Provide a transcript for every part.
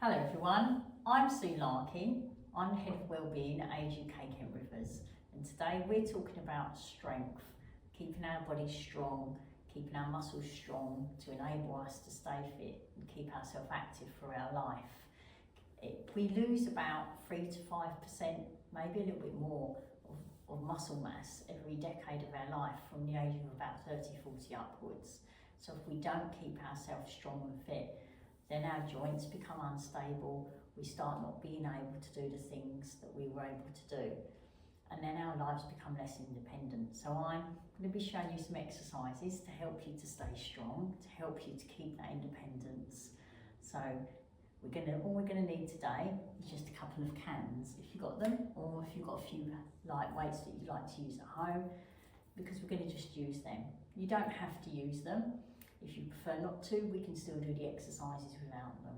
Hello everyone, I'm Sue Larken. I'm the Head of Wellbeing at Age UK Kent Rivers, and today we're talking about strength, keeping our bodies strong, keeping our muscles strong to enable us to stay fit and keep ourselves active for our life. We lose about 3 to 5%, maybe a little bit more of muscle mass every decade of our life from the age of about 30, 40 upwards. So if we don't keep ourselves strong and fit, then our joints become unstable, we start not being able to do the things that we were able to do, and then our lives become less independent. So I'm going to be showing you some exercises to help you to stay strong, to help you to keep that independence. So all we're going to need today is just a couple of cans, if you've got them, or if you've got a few light weights that you'd like to use at home, because we're going to just use them. You don't have to use them. If you prefer not to, we can still do the exercises without them.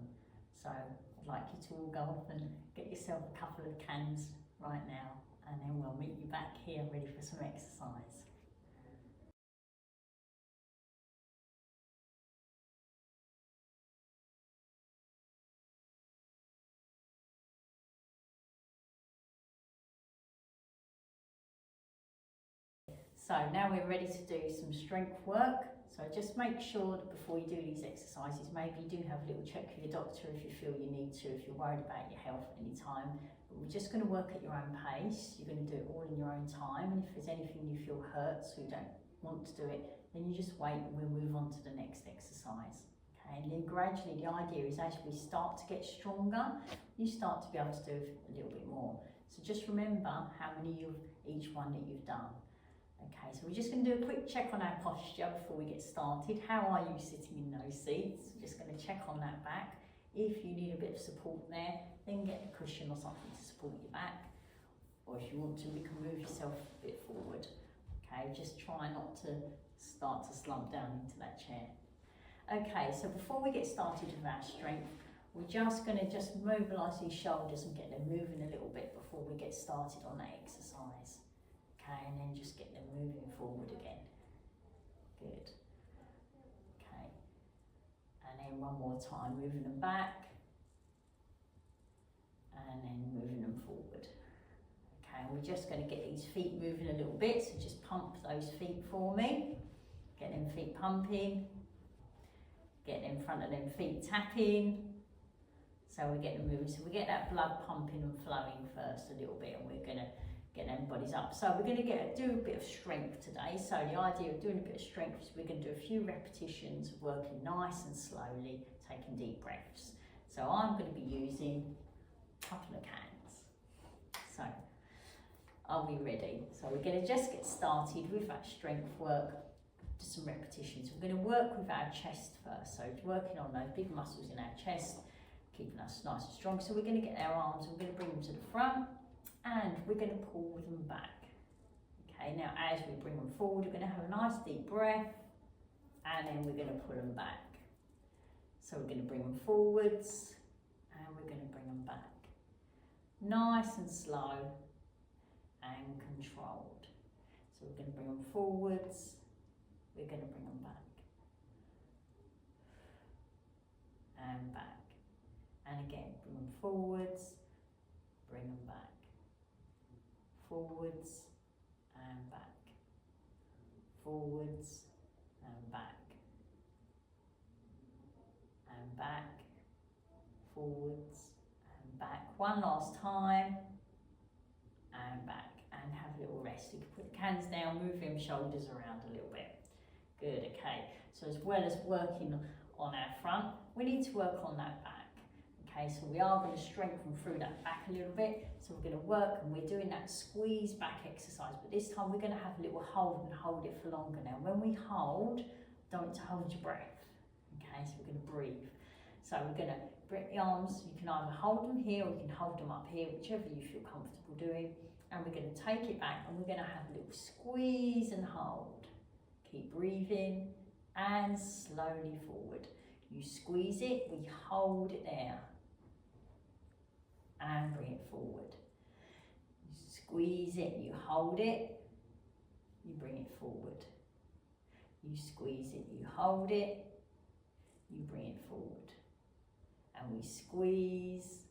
So I'd like you to all go off and get yourself a couple of cans right now, and then we'll meet you back here ready for some exercise. So now we're ready to do some strength work. So just make sure that before you do these exercises, maybe you do have a little check with your doctor if you feel you need to, if you're worried about your health at any time. But we're just going to work at your own pace. You're going to do it all in your own time. And if there's anything you feel hurts or you don't want to do it, then you just wait and we'll move on to the next exercise. Okay, and then gradually the idea is as we start to get stronger, you start to be able to do a little bit more. So just remember how many of each one that you've done. Okay, so we're just going to do a quick check on our posture before we get started. How are you sitting in those seats? We're just going to check on that back. If you need a bit of support there, then get a cushion or something to support your back. Or if you want to, you can move yourself a bit forward. Okay, just try not to start to slump down into that chair. Okay, so before we get started with our strength, we're just going to mobilise these shoulders and get them moving a little bit before we get started on that exercise. Okay, and then just get them moving forward again. Good. Okay, and then one more time, moving them back, and then moving them forward. Okay, and we're just going to get these feet moving a little bit, so just pump those feet for me. Get them feet pumping. Get them front of them feet tapping. So we get them moving, so we get that blood pumping and flowing first a little bit, and we're going to get them bodies up. So we're going to do a bit of strength today. So the idea of doing a bit of strength is we're going to do a few repetitions of working nice and slowly, taking deep breaths. So I'm going to be using a couple of cans. So are we ready? So we're going to just get started with that strength work, just some repetitions. We're going to work with our chest first. So working on those big muscles in our chest, keeping us nice and strong. So we're going to get our arms, we're going to bring them to the front, and we're going to pull them back. Okay, now as we bring them forward, we're going to have a nice deep breath, and then we're going to pull them back. So we're going to bring them forwards, and we're going to bring them back. Nice and slow and controlled. So we're going to bring them forwards, we're going to bring them back. And back. And again, bring them forwards, bring them back. Forwards and back, forwards and back, and back, forwards and back. One last time, and back, and have a little rest. You can put the cans down, move them shoulders around a little bit. Good, okay. So as well as working on our front, we need to work on that back. Okay, so we are going to strengthen through that back a little bit. So we're going to work, and we're doing that squeeze back exercise, but this time we're going to have a little hold and hold it for longer now. When we hold, don't hold your breath. Okay, so we're going to breathe. So we're going to bring the arms, you can either hold them here or you can hold them up here, whichever you feel comfortable doing. And we're going to take it back, and we're going to have a little squeeze and hold. Keep breathing and slowly forward. You squeeze it, we hold it there. And bring it forward. You squeeze it, you hold it, you bring it forward. You squeeze it, you hold it, you bring it forward. and we squeeze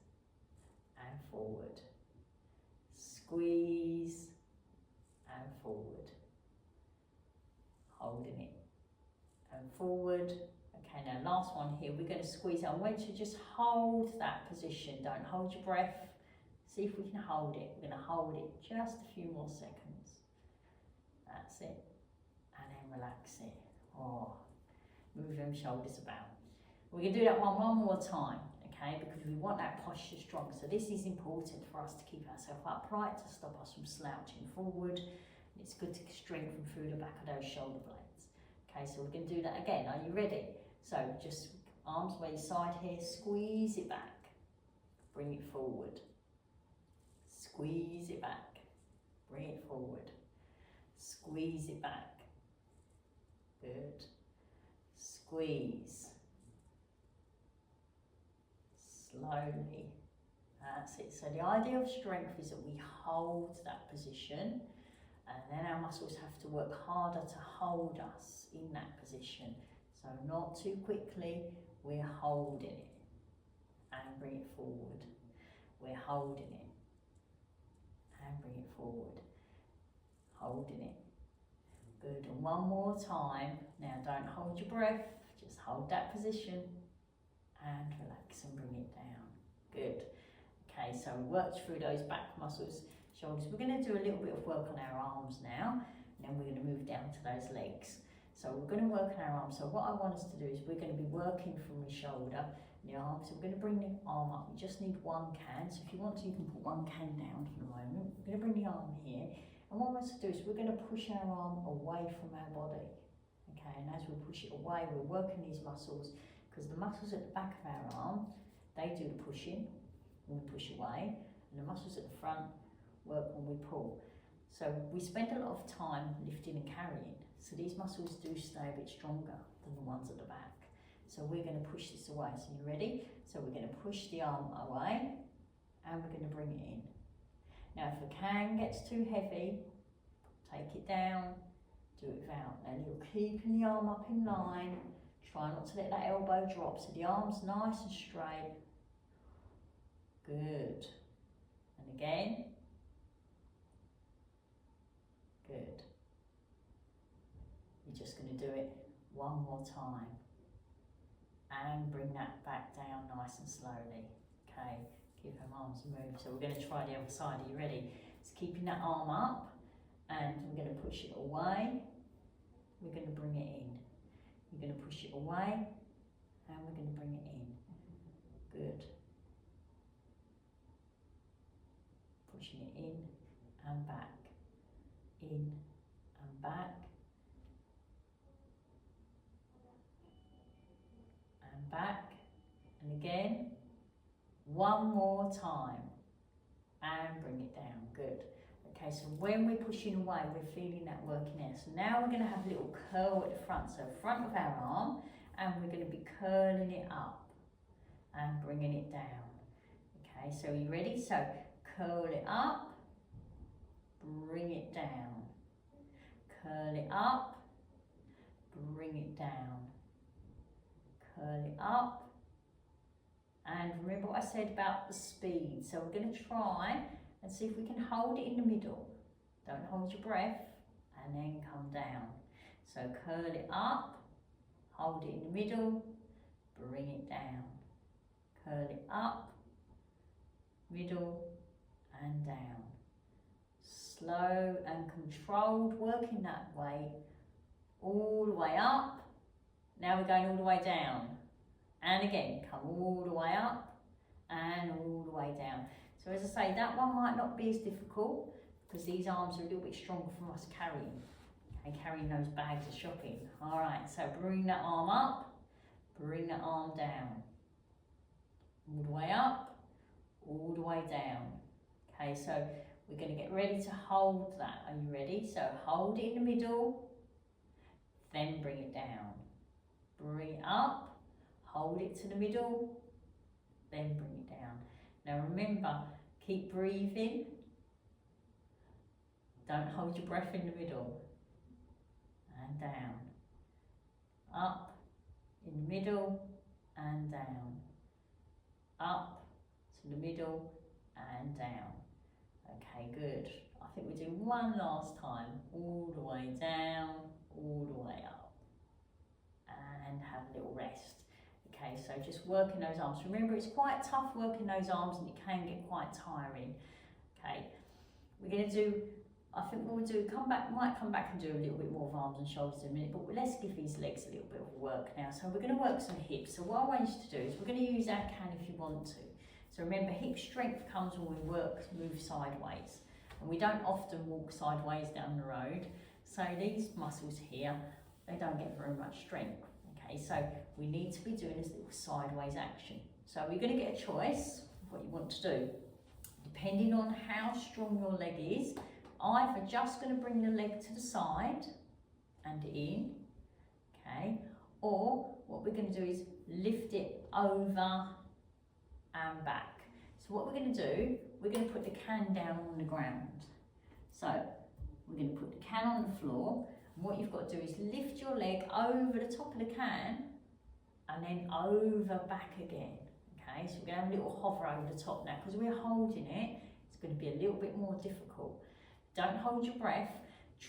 and forward, squeeze and forward, holding it and forward. Okay, now last one here, we're going to squeeze. I want you to just hold that position, don't hold your breath. See if we can hold it. We're going to hold it just a few more seconds. That's it. And then relax it. Oh, move them shoulders about. We're going to do that one more time, okay, because we want that posture strong. So this is important for us to keep ourselves upright, to stop us from slouching forward. It's good to strengthen through the back of those shoulder blades. Okay, so we're going to do that again. Are you ready? So just arms by your side here, squeeze it back, bring it forward, squeeze it back, bring it forward, squeeze it back, good, squeeze, slowly, that's it. So the idea of strength is that we hold that position, and then our muscles have to work harder to hold us in that position. So not too quickly, we're holding it and bring it forward. We're holding it and bring it forward. Holding it. Good, and one more time. Now don't hold your breath, just hold that position and relax and bring it down. Good. Okay, so we worked through those back muscles, shoulders. We're going to do a little bit of work on our arms now, and then we're going to move down to those legs. So we're going to work on our arms. So what I want us to do is we're going to be working from the shoulder and the arm. So we're going to bring the arm up. You just need one can. So if you want to, you can put one can down for the moment. We're going to bring the arm here. And what I want us to do is we're going to push our arm away from our body. Okay, and as we push it away, we're working these muscles, because the muscles at the back of our arm, they do the pushing when we push away, and the muscles at the front work when we pull. So we spend a lot of time lifting and carrying, so these muscles do stay a bit stronger than the ones at the back. So we're going to push this away. So you ready? So we're going to push the arm away and we're going to bring it in. Now if the can gets too heavy, take it down, do it without. Now you're keeping the arm up in line. Try not to let that elbow drop, so the arm's nice and straight. Good. And again. Good. You're just going to do it one more time. And bring that back down nice and slowly. Okay, keep them arms moved. So we're going to try the other side. Are you ready? It's keeping that arm up, and we're going to push it away. We're going to bring it in. We're going to push it away, and we're going to bring it in. Good. Pushing it in and back. In and back. And back. And again. One more time. And bring it down. Good. Okay, so when we're pushing away, we're feeling that working there. So now we're going to have a little curl at the front. So front of our arm, and we're going to be curling it up and bringing it down. Okay, so are you ready? So curl it up, bring it down. Curl it up, bring it down. Curl it up. And remember what I said about the speed. So we're going to try and see if we can hold it in the middle. Don't hold your breath, and then come down. So curl it up, hold it in the middle, bring it down. Curl it up, middle and down. Slow and controlled, working that way, all the way up. Now we're going all the way down. And again, come all the way up and all the way down. So as I say, that one might not be as difficult because these arms are a little bit stronger from us carrying. Okay, carrying those bags of shopping. All right, so bring that arm up, bring that arm down. All the way up, all the way down. Okay, so we're going to get ready to hold that. Are you ready? So hold it in the middle, then bring it down. Bring it up, hold it to the middle, then bring it down. Now remember, keep breathing. Don't hold your breath in the middle. And down. Up, in the middle, and down. up to the middle and down. Okay, good. I think we'll do one last time. All the way down, all the way up. And have a little rest. Okay, so just working those arms. Remember, it's quite tough working those arms and it can get quite tiring. Okay, we're going to do, I think what we'll do, might come back and do a little bit more of arms and shoulders in a minute, but let's give these legs a little bit of work now. So we're going to work some hips. So what I want you to do is we're going to use our can if you want to. So remember, hip strength comes when we move sideways. And we don't often walk sideways down the road. So these muscles here, they don't get very much strength. Okay, so we need to be doing this little sideways action. So we're going to get a choice of what you want to do. Depending on how strong your leg is, either just going to bring the leg to the side and in, okay, or what we're going to do is lift it over and back. So what we're going to do, we're going to put the can down on the ground. So we're going to put the can on the floor, and what you've got to do is lift your leg over the top of the can and then over back again. Okay, so we're going to have a little hover over the top now. Because we're holding it, it's going to be a little bit more difficult. Don't hold your breath.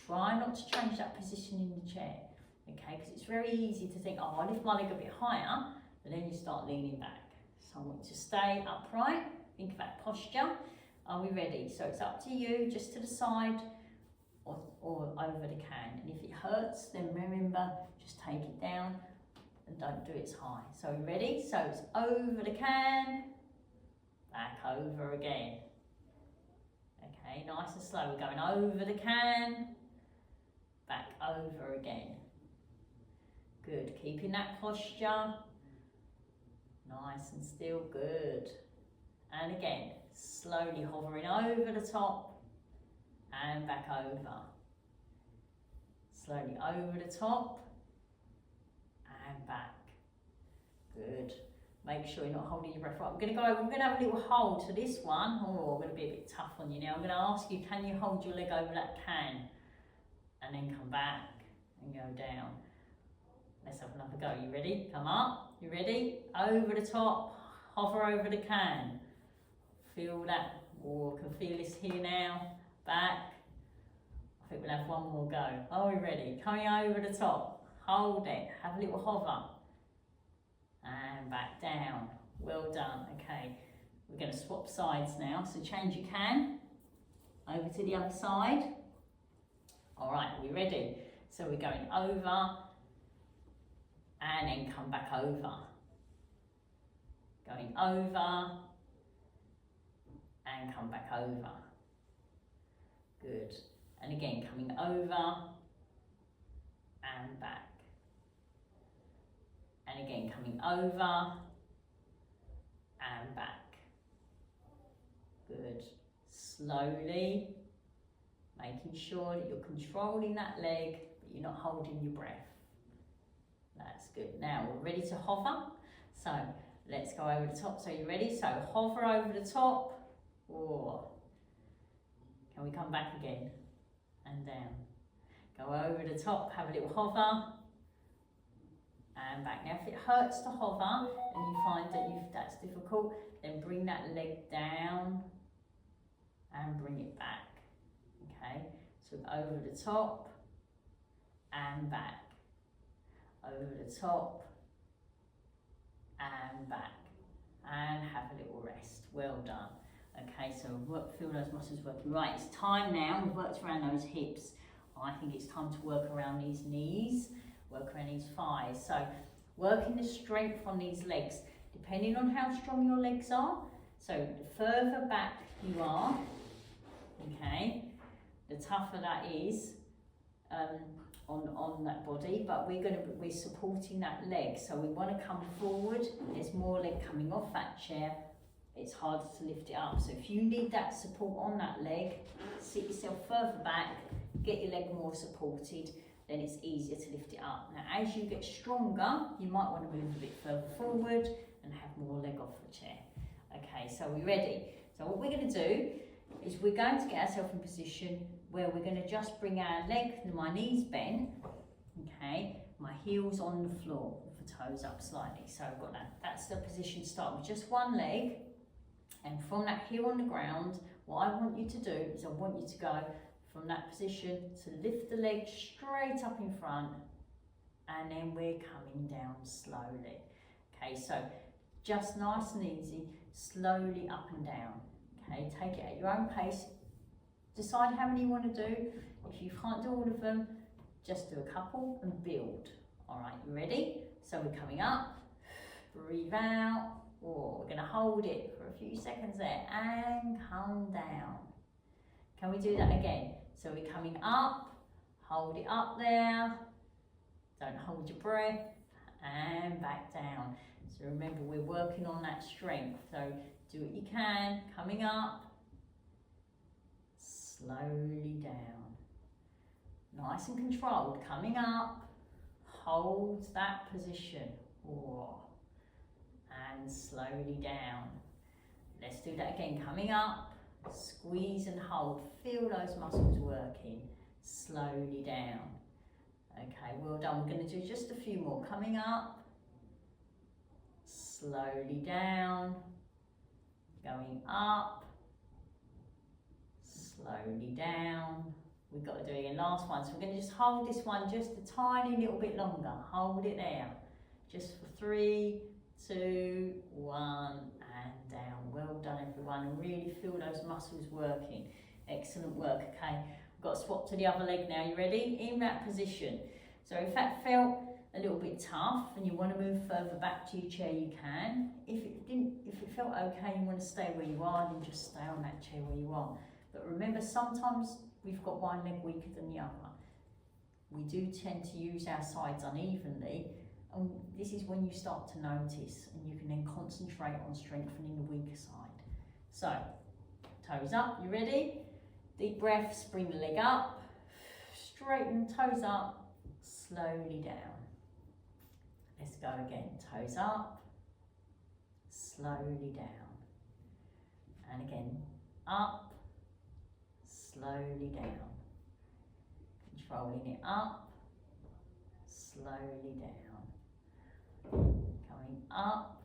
Try not to change that position in the chair. Okay, because it's very easy to think, oh, I'll lift my leg a bit higher, but then you start leaning back. So I want you to stay upright. Think about posture. Are we ready? So it's up to you, just to the side or over the can. And if it hurts, then remember, just take it down and don't do it as high. So are you ready? So it's over the can, back over again. Okay, nice and slow. We're going over the can, back over again. Good, keeping that posture. Nice and still, good. And again, slowly hovering over the top and back over. Slowly over the top and back. Good. Make sure you're not holding your breath. Right, we're going to go over, we're going to have a little hold to this one. Oh, I'm going to be a bit tough on you now. I'm going to ask you, can you hold your leg over that can? And then come back and go down. Let's have another go. You ready? Come up. You ready? Over the top. Hover over the can. Feel that. Oh, I can feel this here now. Back. I think we'll have one more go. Are we ready? Coming over the top. Hold it. Have a little hover. And back down. Well done. Okay. We're going to swap sides now. So change your can. Over to the other side. All right. Are we ready? So we're going over. And then come back over. Going over. And come back over. Good. And again, coming over and back. And again, coming over and back. Good. Slowly, making sure that you're controlling that leg, but you're not holding your breath. That's good. Now we're ready to hover. So let's go over the top. So you ready? So hover over the top. Or can we come back again and down? Go over the top, have a little hover and back. Now if it hurts to hover and you find that that's difficult, then bring that leg down and bring it back. Okay, so over the top and back, over the top and back, and have a little rest. Well done. Okay, so feel those muscles working. Right, it's time now. We've worked around those hips. I think it's time to work around these knees, work around these thighs. So working the strength from these legs, depending on how strong your legs are. So the further back you are, okay, the tougher that is on that body, but we're supporting that leg. So we want to come forward. There's more leg coming off that chair. It's harder to lift it up. So if you need that support on that leg, sit yourself further back, get your leg more supported, then it's easier to lift it up. Now as you get stronger, you might want to move a bit further forward and have more leg off the chair. Okay, so we're ready. So what we're going to do is we're going to get ourselves in position where we're going to just bring our leg, my knees bent, okay, my heels on the floor. the toes up slightly. So I've got that. That's the position. Start with just one leg, and from that heel on the ground, what I want you to do is I want you to go from that position to lift the leg straight up in front, and then we're coming down slowly. Okay, so just nice and easy, slowly up and down. Okay, take it at your own pace. Decide how many you want to do. If you can't do all of them, just do a couple and build. All right, you ready? So we're coming up, breathe out, or we're gonna hold it for a few seconds there and come down. Can we do that again? So we're coming up, hold it up there, don't hold your breath, and back down. So remember, we're working on that strength. So do what you can, coming up, slowly down. Nice and controlled, coming up, hold that position, and slowly down. Let's do that again, coming up, squeeze and hold, feel those muscles working, slowly down. Okay, well done. We're going to do just a few more, coming up, slowly down, going up, slowly down. We've got to do it last one, so we're going to just hold this one just a tiny little bit longer. Hold it there, just for 3, 2, 1, and down. Well done, everyone, and really feel those muscles working. Excellent work. Okay, we've got to swap to the other leg now. You ready? In that position. So if that felt a little bit tough and you want to move further back to your chair, you can. If it felt okay, you want to stay where you are, then just stay on that chair where you are. But remember, sometimes we've got one leg weaker than the other. We do tend to use our sides unevenly, and this is when you start to notice, and you can then concentrate on strengthening the weaker side. So, toes up, you ready? Deep breaths, bring the leg up, straighten, toes up, slowly down. Let's go again, toes up, slowly down. And again, up, slowly down. Controlling it up, slowly down. Coming up,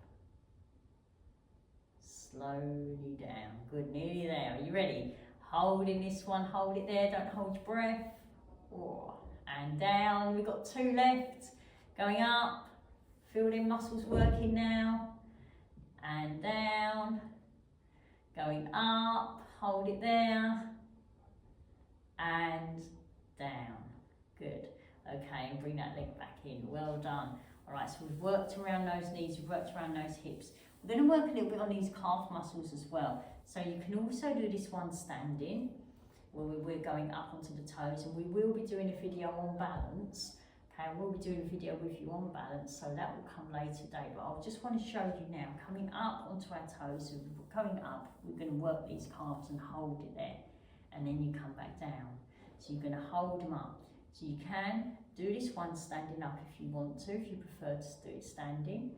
slowly down. Good, nearly there. Are you ready? Holding this one, hold it there, don't hold your breath. And down, we've got 2 left. Going up, feel them muscles working now. And down, going up, hold it there. And down. Good. Okay, and bring that leg back in. Well done. All right, so we've worked around those knees, we've worked around those hips. We're going to work a little bit on these calf muscles as well. So you can also do this one standing, where we're going up onto the toes, and we will be doing a video on balance. Okay, we'll be doing a video with you on balance, so that will come later today. But I just want to show you now, coming up onto our toes, so we're coming up, we're going to work these calves and hold it there. And then you come back down. So you're going to hold them up. So you can do this one standing up if you want to, if you prefer to do it standing,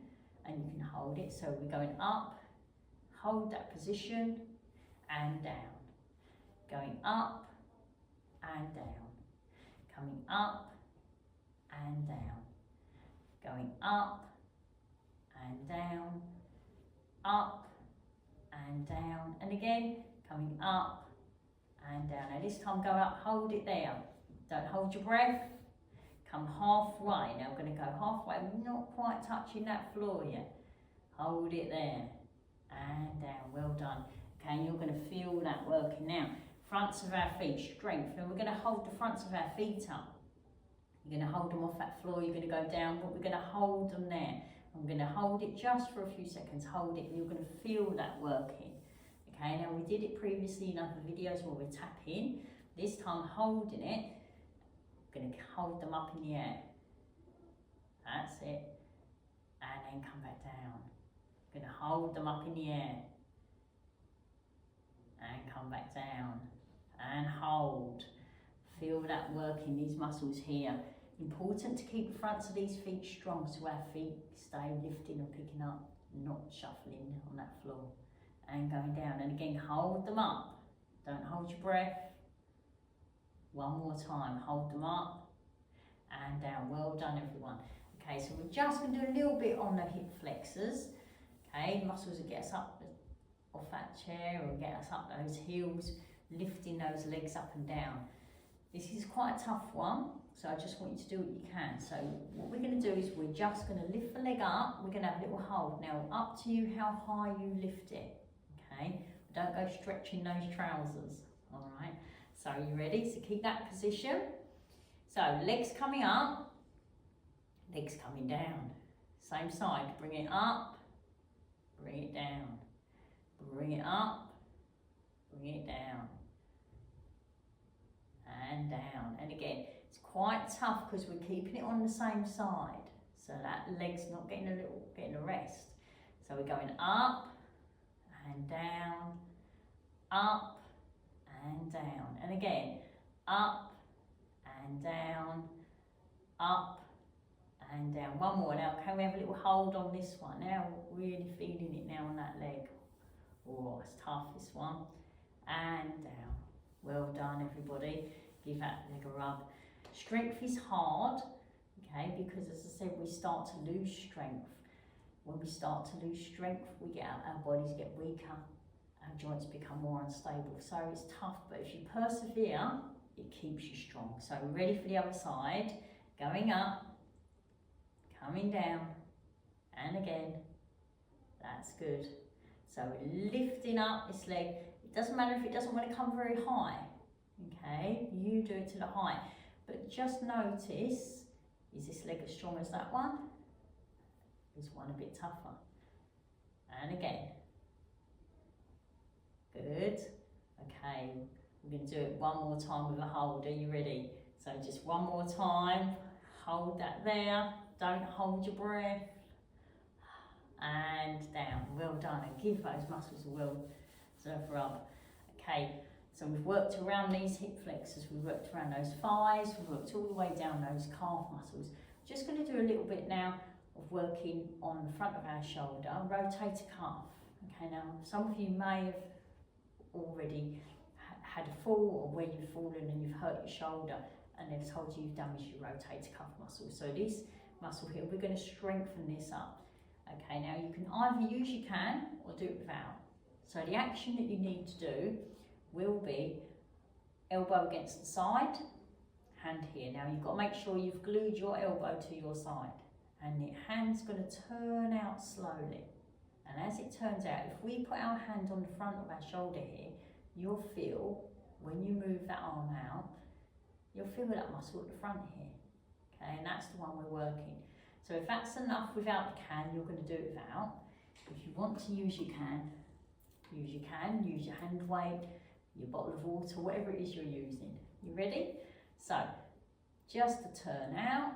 and you can hold it. So we're going up, hold that position, and down. Going up and down. Coming up and down. Going up and down. Up and down. And again, coming up and down. Now this time go up, hold it there. Don't hold your breath. Come halfway. Now we're going to go halfway. We're not quite touching that floor yet. Hold it there. And down. Well done. Okay, and you're going to feel that working now. Fronts of our feet, strength. And we're going to hold the fronts of our feet up. You're going to hold them off that floor. You're going to go down, but we're going to hold them there. I'm going to hold it just for a few seconds. Hold it, and you're going to feel that working. Okay, now we did it previously in other videos where we're tapping. This time holding it, I'm going to hold them up in the air. That's it. And then come back down. I'm going to hold them up in the air. And come back down. And hold. Feel that working, these muscles here. Important to keep the fronts of these feet strong so our feet stay lifting and picking up, not shuffling on that floor. And going down, and again hold them up, don't hold your breath. One more time, hold them up and down. Well done, everyone. Okay, so we're just going to do a little bit on the hip flexors. Okay, muscles that get us up off that chair or get us up those heels, lifting those legs up and down. This is quite a tough one, so I just want you to do what you can. So what we're going to do is we're just going to lift the leg up. We're going to have a little hold. Now, up to you how high you lift it. Okay, don't go stretching those trousers. All right, so you ready? So keep that position. So legs coming up, legs coming down. Same side, bring it up, bring it down, bring it up, bring it down, and down. And again, it's quite tough because we're keeping it on the same side, so that leg's not getting a rest. So we're going up and down, up and down, and again, up and down, up and down. One more now. Can we have a little hold on this one? Now, really feeling it now on that leg. Oh, it's tough, this one. And down. Well done, everybody. Give that leg a rub. Strength is hard, okay, because as I said, we start to lose strength. When we start to lose strength, our bodies get weaker, our joints become more unstable. So it's tough, but if you persevere, it keeps you strong. So we're ready for the other side. Going up, coming down, and again. That's good. So we're lifting up this leg. It doesn't matter if it doesn't want to come very high, okay? You do it to the height. But just notice, is this leg as strong as that one? Is one a bit tougher? And again. Good. Okay, we're going to do it one more time with a hold. Are you ready? So just one more time. Hold that there. Don't hold your breath. And down. Well done. And give those muscles a well-deserved rub. Okay, so we've worked around these hip flexors. We've worked around those thighs. We've worked all the way down those calf muscles. Just going to do a little bit now of working on the front of our shoulder. Rotator cuff. Okay, now some of you may have already had a fall or where you've fallen and you've hurt your shoulder and they've told you you've damaged your rotator cuff muscle. So this muscle here, we're going to strengthen this up. Okay, now you can either use your can or do it without. So the action that you need to do will be elbow against the side, hand here. Now you've got to make sure you've glued your elbow to your side and the hand's going to turn out slowly. And as it turns out, if we put our hand on the front of our shoulder here, you'll feel, when you move that arm out, you'll feel that muscle at the front here. Okay, and that's the one we're working. So if that's enough without the can, you're going to do it without. If you want to use your can, use your can, use your hand weight, your bottle of water, whatever it is you're using. You ready? So, just to turn out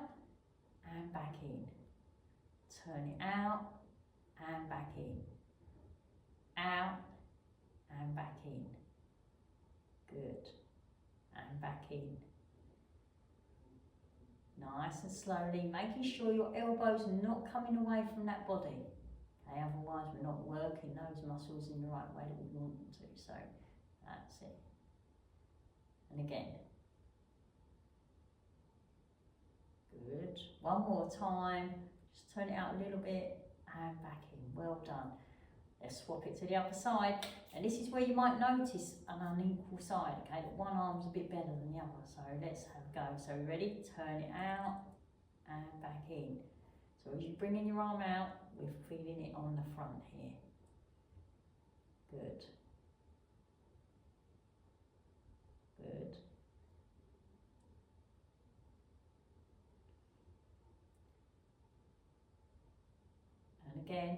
and back in. Turn it out and back in. Out and back in. Good. And back in. Nice and slowly, making sure your elbow's not coming away from that body. Okay, otherwise we're not working those muscles in the right way that we want them to. So that's it. And again. Good. One more time. Just turn it out a little bit and back in. Well done. Let's swap it to the other side. And this is where you might notice an unequal side, okay, that one arm's a bit better than the other. So let's have a go. So ready? Turn it out and back in. So as you bring in your arm out, we're feeling it on the front here. Good. Good. And again.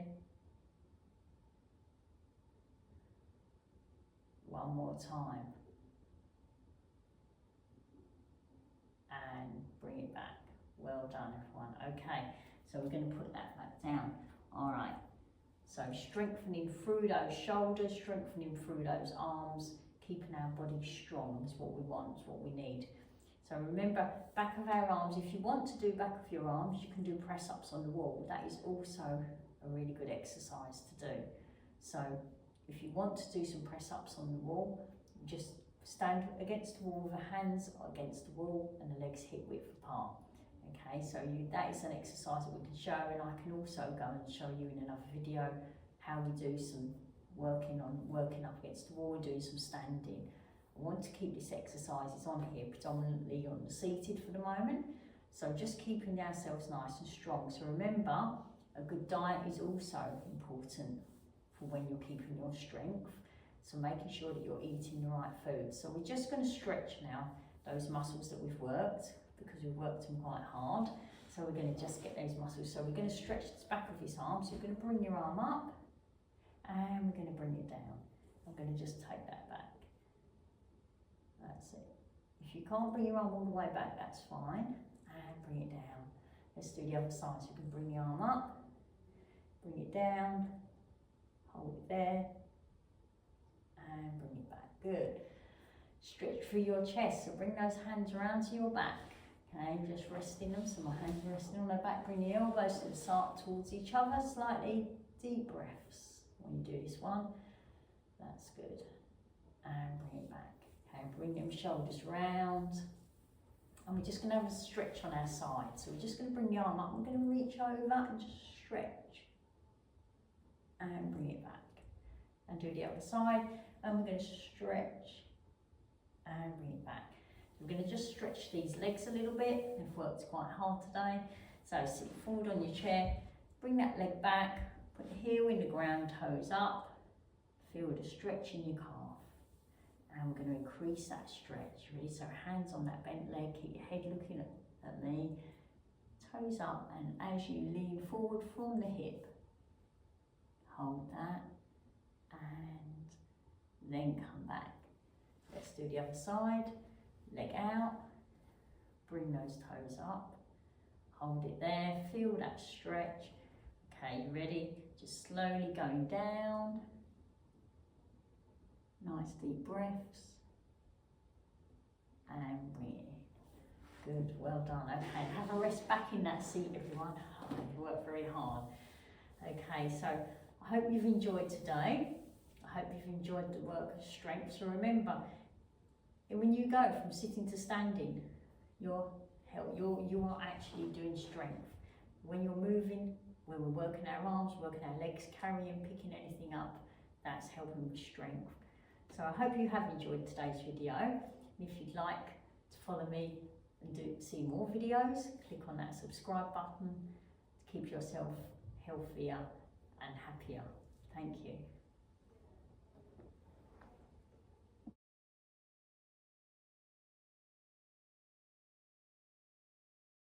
One more time. And bring it back. Well done, everyone. Okay, so we're going to put that back down. All right. So strengthening through those shoulders, strengthening through those arms, keeping our body strong is what we want, is what we need. So remember, back of our arms, if you want to do back of your arms, you can do press-ups on the wall. That is also a really good exercise to do. So if you want to do some press-ups on the wall, just stand against the wall with the hands against the wall and the legs hip width apart. Okay, so that is an exercise that we can show, and I can also go and show you in another video how we do some working up against the wall, doing some standing. I want to keep this exercises on here predominantly on the seated for the moment, so just keeping ourselves nice and strong. So remember, a good diet is also important for when you're keeping your strength, so making sure that you're eating the right food. So we're just going to stretch now those muscles that we've worked, because we've worked them quite hard. So we're going to just get those muscles. So we're going to stretch the back of his arm. So you're going to bring your arm up and we're going to bring it down. I'm going to just take that back. That's it. If you can't bring your arm all the way back, that's fine. And bring it down. Let's do the other side. So you can bring the arm up, bring it down, hold it there, and bring it back. Good. Stretch through your chest. So bring those hands around to your back. Okay, just resting them. So my hands are resting on my back. Bring the elbows to the side towards each other. Slightly deep breaths when you do this one. That's good. And bring it back. Okay, bring them shoulders round. And we're just going to have a stretch on our side. So we're just going to bring the arm up. We're going to reach over and just stretch. And bring it back. And do the other side. And we're going to stretch and bring it back. We're going to just stretch these legs a little bit. They've worked quite hard today. So sit forward on your chair, bring that leg back, put the heel in the ground, toes up, feel the stretch in your calf. And we're going to increase that stretch. Ready? So hands on that bent leg, keep your head looking at me, toes up, and as you lean forward from the hip, hold that, and then come back. Let's do the other side. Leg out, bring those toes up, hold it there, feel that stretch. Okay, you ready? Just slowly going down. Nice deep breaths. And bring it in. Good, well done. Okay, have a rest back in that seat, everyone. Oh, you worked very hard. Okay, so I hope you've enjoyed today. I hope you've enjoyed the work of strength. So remember, when you go from sitting to standing, you are actually doing strength. When you're moving, when we're working our arms, working our legs, carrying, picking anything up, that's helping with strength. So I hope you have enjoyed today's video. And if you'd like to follow me and see more videos, click on that subscribe button to keep yourself healthier and happier. Thank you.